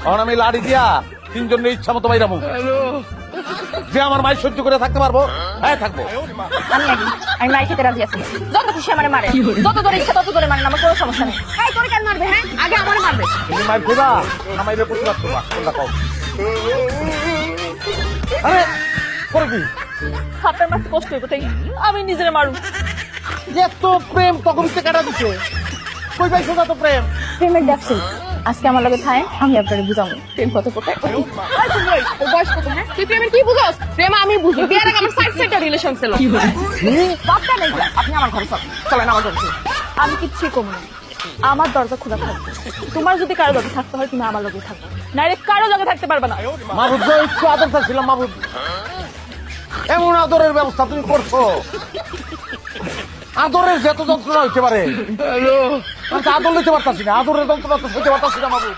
এখন আমি লাড়ি দিয়া তিনজন ইচ্ছা মতো বাইরামু। যে আমার মায়ের সহ্য করে থাকতে পারবো, হ্যাঁ থাকবো। আমি মাই খেতে রাজি আছি, যত খুশি আমার মারে, যত করে ইচ্ছা তত করে মানে আমার কোনো সমস্যা নেই। হ্যাঁ তোর কেন মারবে? হ্যাঁ আগে আমার মারবে। তুমি মায়ের খেবা না মায়ের প্রতিবাদ করবা, কোনটা কও? আরে করে কি আপনার মারতে কষ্ট হইব তাই আমি নিজের মারু। এত প্রেম তখন সে কাটা দিচ্ছে, কই পাইছো না তো প্রেম? প্রেমের দেখছি আজকে আমার লগে থায়, আমি আপনাকে বুঝাবো প্রেম কত প্রকার। তোর বয়স কত? হ্যাঁ তুই প্রেমের কি বুঝোস? প্রেম আমি বুঝি, বিয়ের আগে আমার সাইড সাইড রিলেশন ছিল। বাচ্চা নেই, আপনি আমার ঘরে চলেন, আমার ঘরে আমি কিচ্ছুই কম না। আমার দরজা খোলা থাকবে, তোমার যদি কারো লগে থাকতে হয় তুমি আমার লগে থাকবে, নাইলে কারো লগে থাকতে পারবে না। মাহবুব একটু আদর চাচ্ছিলাম। মাহবুব এমন আদরের ব্যবস্থা তুমি করছো, আদরের যত যন্ত্রণা হইতে পারে আদর নিতে পারতাছি না, আদরের যন্ত্রণা তো হইতে পারতাছি না মাহবুব।